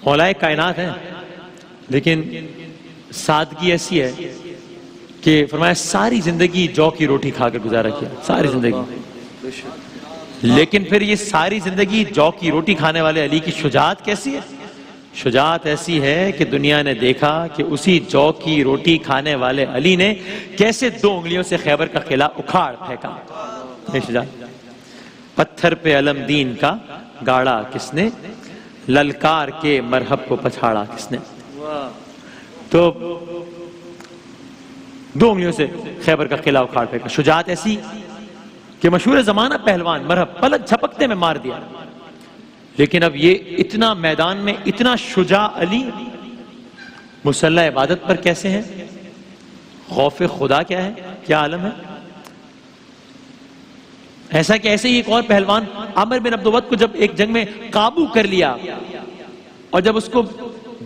مولائے کائنات ہیں، لیکن سادگی ایسی ہے کہ فرمایا ساری زندگی جو کی روٹی کھا کر گزارا کیا، ساری زندگی. لیکن پھر یہ ساری زندگی جو کی روٹی کھانے والے علی کی شجاعت کیسی ہے؟ شجاعت ایسی ہے کہ دنیا نے دیکھا کہ اسی جو کی روٹی کھانے والے علی نے کیسے 2 انگلیوں سے خیبر کا قلعہ اکھاڑ پھینکا. یہ شجاعت. پتھر پہ علم دین کا گاڑا کس نے، للکار کے مرحب کو پچھاڑا کس نے. تو 2 انگلیوں سے خیبر کا قلعہ اکھاڑ پھینکا. شجاعت ایسی کہ مشہور زمانہ پہلوان مرحب پلک جھپکتے میں مار دیا. لیکن اب یہ اتنا میدان میں اتنا شجاع علی مسلح عبادت پر کیسے ہیں؟ خوف خدا کیا ہے، کیا عالم ہے. ایسا کہ ایسے ہی ایک اور پہلوان عامر بن عبد الود کو جب ایک جنگ میں قابو کر لیا اور جب اس کو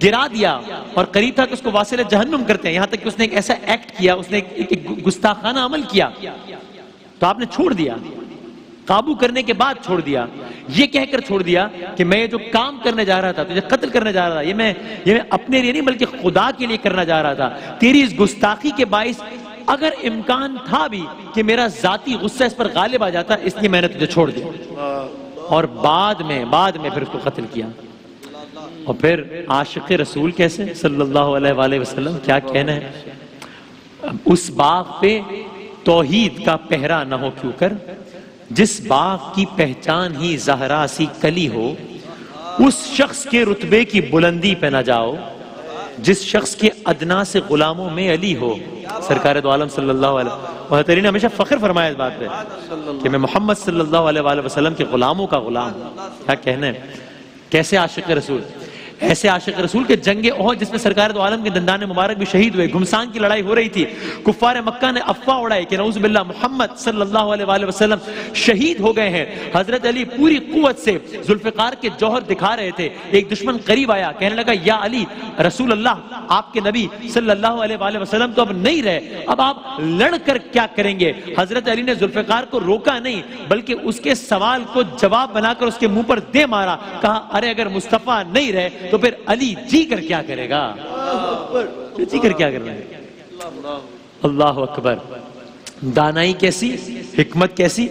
گرا دیا اور قریب تھا کہ اس کو واصل جہنم کرتے ہیں، یہاں تک کہ اس نے ایک ایسا ایکٹ کیا، اس نے ایک گستاخانہ عمل کیا، تو آپ نے چھوڑ دیا. قابو کرنے کے بعد چھوڑ دیا، یہ کہہ کر چھوڑ دیا کہ میں جو کام کرنے جا رہا تھا، تجھے قتل کرنے جا رہا تھا، یہ میں اپنے لیے نہیں بلکہ خدا کے لیے کرنا جا رہا تھا. تیری اس گستاخی کے باعث اگر امکان تھا بھی کہ میرا ذاتی غصہ اس پر غالب آ جاتا، اس لیے میں نے تجھے چھوڑ دیا. اور بعد میں پھر اس کو قتل کیا. اور پھر عاشق رسول کیسے صلی اللہ علیہ وآلہ وسلم، کیا کہنا ہے. اس باغ پہ توحید کا پہرا نہ ہو کیوں کر، جس باغ کی پہچان ہی زہرا سی کلی ہو، اس شخص کے رتبے کی بلندی پہ نہ جاؤ جس شخص کے ادنا سے غلاموں میں علی ہو. سرکار دو عالم صلی اللہ علیہ وسلم نے ہمیشہ فخر فرمایا اس بات پہ کہ میں محمد صلی اللہ علیہ وآلہ وسلم کے غلاموں کا غلام ہوں. کیا کہنا ہے. کیسے عاشق رسول، ایسے عاشق رسول کے جنگ احد جس میں سرکار دو عالم کے دندان مبارک بھی شہید ہوئے، گھمسان کی لڑائی ہو رہی تھی، کفار مکہ نے افواہ اڑائی کہ نعوذ باللہ محمد صلی اللہ علیہ وآلہ وسلم شہید ہو گئے ہیں. حضرت علی پوری قوت سے ذوالفقار کے جوہر دکھا رہے تھے. ایک دشمن قریب آیا، کہنے لگا یا علی رسول اللہ، آپ کے نبی صلی اللہ علیہ وآلہ وسلم تو اب نہیں رہے، اب آپ لڑ کر کیا کریں گے. حضرت علی نے ذوالفقار کو روکا نہیں بلکہ اس کے سوال کو جواب بنا کر اس کے منہ پر دے مارا. کہا ارے اگر مصطفیٰ نہیں رہے تو پھر علی جی کر کیا کرے گا، جی کر کیا کرنا ہے. اللہ اکبر. دانائی کیسی، حکمت کیسی،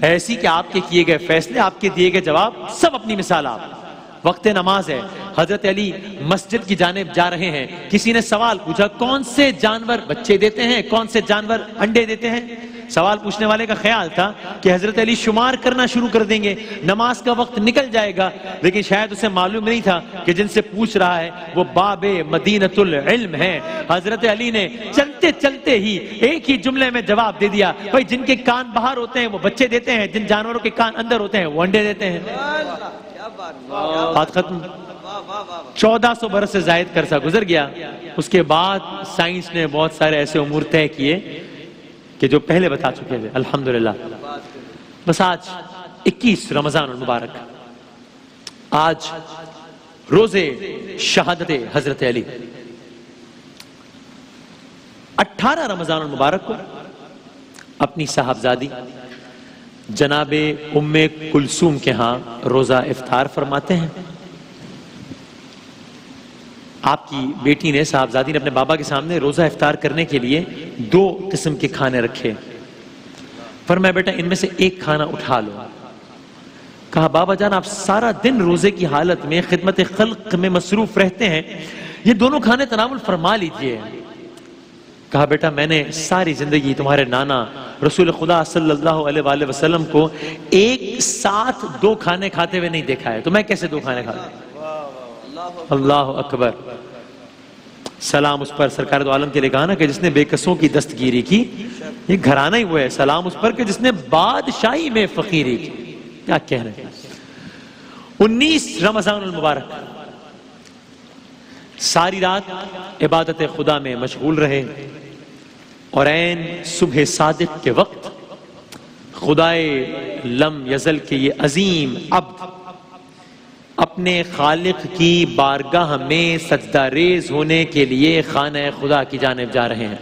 ایسی کہ آپ کے کیے گئے فیصلے، آپ کے دیے گئے جواب سب اپنی مثال. آپ وقت نماز ہے، حضرت علی مسجد کی جانب جا رہے ہیں. کسی نے سوال پوچھا کون سے جانور بچے دیتے ہیں، کون سے جانور انڈے دیتے ہیں. سوال پوچھنے والے کا خیال تھا کہ حضرت علی شمار کرنا شروع کر دیں گے، نماز کا وقت نکل جائے گا. لیکن شاید اسے معلوم نہیں تھا کہ جن سے پوچھ رہا ہے وہ باب مدینۃ العلم ہے. حضرت علی نے چلتے چلتے ہی ایک ہی جملے میں جواب دے دیا، بھائی جن کے کان باہر ہوتے ہیں وہ بچے دیتے ہیں، جن جانوروں کے کان اندر ہوتے ہیں وہ انڈے دیتے ہیں. بات ختم. 1400 برس سے زائد عرصہ گزر گیا. اس کے بعد سائنس نے بہت سارے ایسے امور طے کیے کہ جو پہلے بتا چکے تھے الحمدللہ. بس آج 21 رمضان المبارک، آج روزے شہادت حضرت علی. 18 رمضان المبارک کو اپنی صاحبزادی جناب ام کلثوم کے ہاں روزہ افطار فرماتے ہیں. آپ کی بیٹی نے، صاحبزادی نے اپنے بابا کے سامنے روزہ افطار کرنے کے لیے 2 قسم کے کھانے رکھے. فرمایا بیٹا ان میں سے ایک کھانا اٹھا لو. کہا بابا جان آپ سارا دن روزے کی حالت میں خدمت خلق میں مصروف رہتے ہیں، یہ دونوں کھانے تناول فرما لیجئے. کہا بیٹا میں نے ساری زندگی تمہارے نانا رسول خدا صلی اللہ علیہ وآلہ وسلم کو ایک ساتھ 2 کھانے کھاتے ہوئے نہیں دیکھا ہے، تو میں کیسے 2 کھانے کھاتا. اللہ اکبر. سلام اس پر، سرکار دو عالم کے لیے کہا نا کہ جس نے بے کسوں کی دستگیری کی، یہ گھرانہ ہی وہ ہے. سلام اس پر کہ جس نے بادشاہی میں فقیری کی. کیا کہہ رہے ہیں. 19 رمضان المبارک ساری رات عبادت خدا میں مشغول رہے اور عین صبح صادق کے وقت خدائے لم یزل کے یہ عظیم عبد اپنے خالق کی بارگاہ میں سجدہ ریز ہونے کے لیے خانہ خدا کی جانب جا رہے ہیں.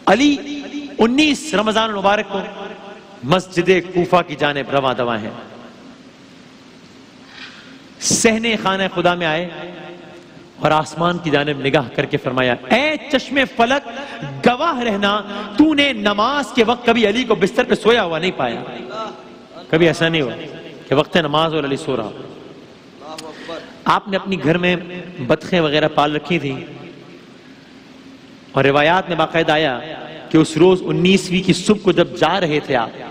علی 19 رمضان المبارک کو مسجد کوفہ کی جانب رواں دواں ہیں. صحن خانہ خدا میں آئے، اور آسمان کی جانب نگاہ کر کے فرمایا اے چشم فلک گواہ رہنا تو نے نماز کے وقت کبھی علی کو بستر پہ سویا ہوا نہیں پایا. کبھی ایسا نہیں ہوا کہ وقت نماز اور علی سو رہا. آپ نے اپنی گھر میں بطخیں وغیرہ پال رکھی تھی اور روایات میں باقاعدہ آیا کہ اس روز 19ویں کی صبح کو جب جا رہے تھے آپ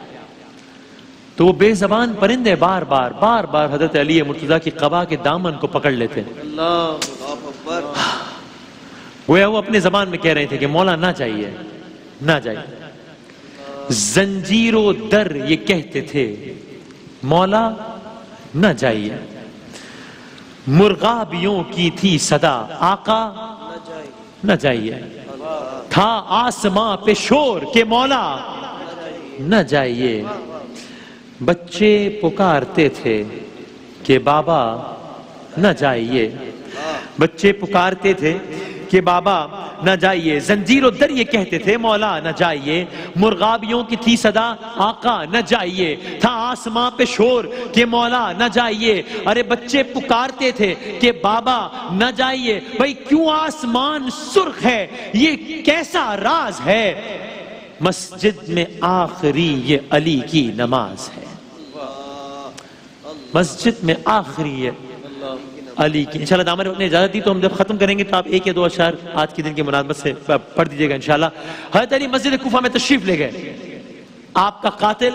تو وہ بے زبان پرندے بار بار حضرت علی مرتضیٰ کی قبا کے دامن کو پکڑ لیتے. وہ اپنے زبان میں کہہ رہے تھے کہ مولا نہ چاہیے نہ جائے. زنجیر و در یہ کہتے تھے مولا نہ جائیے. مرغابیوں کی تھی صدا آقا نہ جائیے. تھا آسماں پہ شور کہ مولا نہ جائیے. بچے پکارتے تھے کہ بابا نہ جائیے. بچے پکارتے تھے کہ بابا نہ جائیے. زنجیر و در یہ کہتے تھے مولا نہ جائیے. مرغابیوں کی تھی صدا آقا نہ جائیے. تھا آسماں پہ شور کہ مولا نہ جائیے. ارے بچے پکارتے تھے کہ بابا نہ جائیے. بھئی کیوں آسمان سرخ ہے یہ کیسا راز ہے. مسجد میں آخری یہ علی کی نماز ہے. مسجد میں آخری یہ علی کی. انشاءاللہ دامن نے اجازت دی تو ہم جب ختم کریں گے تو آپ ایک یا دو اشعار آج کے دن کی مناسبت سے پڑھ دیجئے گا انشاءاللہ. حضرت علی مسجد کوفہ میں تشریف لے گئے. آپ کا قاتل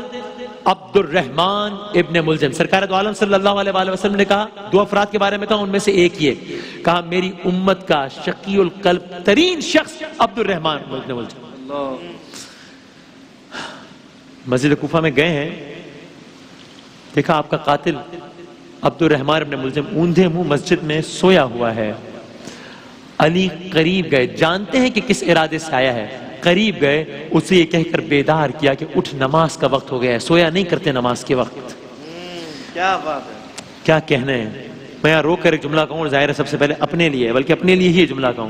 عبد الرحمن ابن ملجم. سرکار دو عالم صلی اللہ علیہ وآلہ وسلم نے کہا دو افراد کے بارے میں کہا ان میں سے ایک یہ کہا میری امت کا شقی القلب ترین شخص عبد الرحمن ابن ملجم. مسجد کوفہ میں گئے ہیں دیکھا آپ کا قاتل عبد الرحمن ابن ملجم اوندھے منہ مسجد میں سویا ہوا ہے. علی قریب گئے. جانتے ہیں کہ کس ارادے سے آیا ہے. قریب گئے اسے یہ کہہ کر بیدار کیا کہ اٹھ نماز کا وقت ہو گیا ہے. سویا نہیں کرتے نماز کے وقت. کیا بات ہے. کیا کہنے ہیں. میں یہاں رو کر ایک جملہ کہوں. ظاہر ہے سب سے پہلے اپنے لیے بلکہ اپنے لیے ہی جملہ کہوں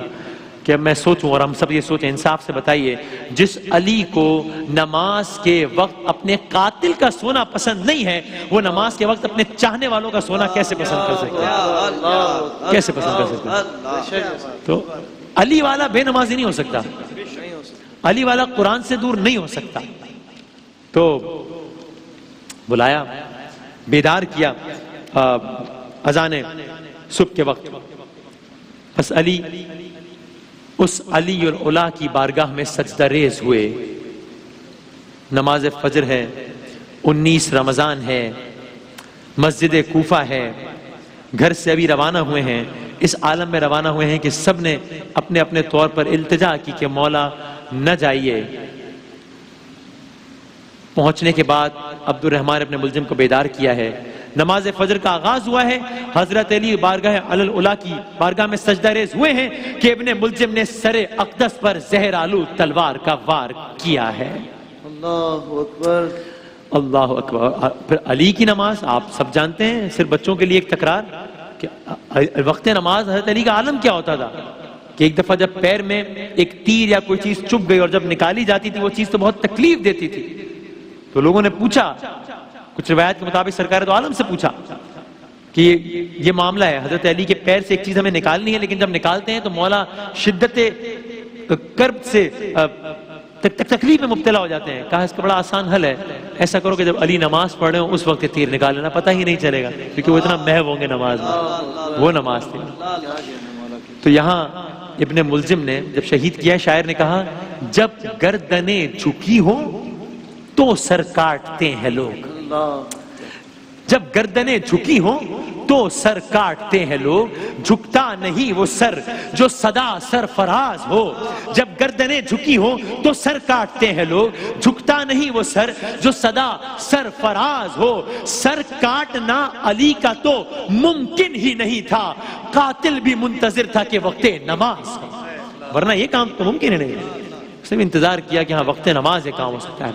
کہ میں سوچوں اور ہم سب یہ سوچیں انصاف سے بتائیے جس علی کو نماز کے وقت اپنے قاتل کا سونا پسند نہیں ہے وہ نماز کے وقت اپنے چاہنے والوں کا سونا کیسے پسند کر سکتا ہے. کیسے پسند کر سکتا ہے. تو علی والا بے نمازی نہیں ہو سکتا. علی والا قرآن سے دور نہیں ہو سکتا. تو بلایا بیدار کیا اذان صبح کے وقت. بس علی اس علی العلا کی بارگاہ میں سجدہ ریز ہوئے. نماز فجر ہے. 19 رمضان ہے. مسجد کوفہ ہے. گھر سے ابھی روانہ ہوئے ہیں. اس عالم میں روانہ ہوئے ہیں کہ سب نے اپنے اپنے طور پر التجا کی کہ مولا نہ جائیے. پہنچنے کے بعد عبد الرحمن ابن ملجم کو بیدار کیا ہے. نماز فجر کا آغاز ہوا ہے. حضرت علی بارگاہ علی العلا کی بارگاہ میں سجدہ ریز ہوئے ہیں کہ ابن ملجم نے سر اقدس پر زہر آلود تلوار کا وار کیا ہے. اللہ اکبر اللہ اکبر. پھر علی کی نماز آپ سب جانتے ہیں. صرف بچوں کے لیے ایک تکرار کہ وقت نماز حضرت علی کا عالم کیا ہوتا تھا کہ ایک دفعہ جب پیر میں ایک تیر یا کوئی چیز چپ گئی اور جب نکالی جاتی تھی وہ چیز تو بہت تکلیف دیتی تھی. تو لوگوں نے پوچھا کچھ روایت کے مطابق سرکار دو عالم سے پوچھا کہ یہ معاملہ ہے حضرت علی کے پیر سے ایک چیز ہمیں نکالنی ہے لیکن جب نکالتے ہیں تو مولا شدت کرب سے تکلیف میں مبتلا ہو جاتے ہیں. کہا اس کا بڑا آسان حل ہے. ایسا کرو کہ جب علی نماز پڑھ رہے ہوں اس وقت تیر نکال لینا. پتہ ہی نہیں چلے گا کیونکہ وہ اتنا محو ہوں گے نماز میں. وہ نماز تھی. تو یہاں ابن ملجم نے جب شہید کیا شاعر نے کہا جب گردنیں جھکی ہوں تو سر کاٹتے ہیں لوگ. جب گردنیں جھکی ہوں تو سر کاٹتے ہیں لوگ. جھکتا نہیں وہ سر جو صدا سرفراز ہو. جب گردنیں جھکی ہوں تو سر کاٹتے ہیں لوگ. جھکتا نہیں وہ سر جو صدا سرفراز ہو. سر کاٹنا علی کا تو ممکن ہی نہیں تھا. قاتل بھی منتظر تھا کہ وقت نماز ہو ورنہ یہ کام تو ممکن ہی نہیں. صرف انتظار کیا کہ ہاں وقت نماز ہے، کام ہو سکتا ہے۔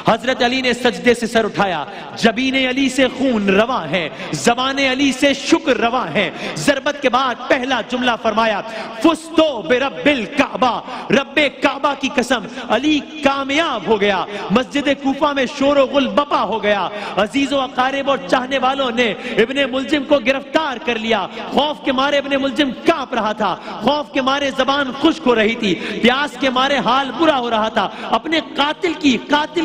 حضرت علی نے سجدے سے سر اٹھایا، جبین علی سے خون رواں ہے، زبان علی سے شکر رواں ہے۔ ضربت کے بعد پہلا جملہ فرمایا فستو برب الکعبہ، رب کعبہ کی قسم علی کامیاب ہو گیا۔ مسجد کوفہ میں شور و غل بپا ہو گیا۔ عزیز و اقارب اور چاہنے والوں نے ابن ملجم کو گرفتار کر لیا۔ خوف کے مارے ابن ملجم کانپ رہا تھا، خوف کے مارے زبان خشک ہو رہی تھی، پیاس کے مارے حال برا ہو رہا تھا۔ اپنے قاتل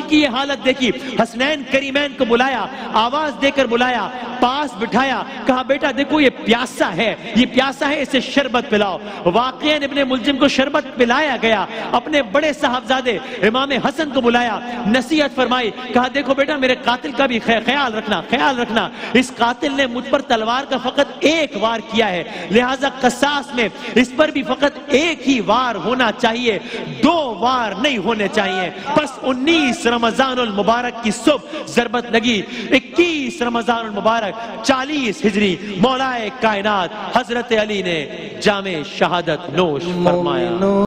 کی یہ حالت دیکھی، حسنین کریمین کو بلایا، آواز دے کر بلایا، پاس بٹھایا، کہا بیٹا دیکھو یہ پیاسا ہے، یہ پیاسا ہے، اسے شربت پلاؤ۔ واقعاً ابن ملجم کو شربت پلایا گیا۔ اپنے بڑے صاحبزادے امام حسن کو بلایا، نصیحت فرمائی، کہا دیکھو بیٹا میرے قاتل کا بھی خیال رکھنا، اس قاتل نے مجھ پر تلوار کا فقط ایک وار کیا ہے، لہٰذا قصاص میں اس پر بھی فقط ایک ہی وار ہونا چاہیے، 2 وار نہیں ہونے چاہیے۔ پس 19 رمضان المبارک کی صبح ضربت لگی، 21 رمضان المبارک 40 ہجری مولا کائنات حضرت علی نے جام شہادت نوش فرمایا۔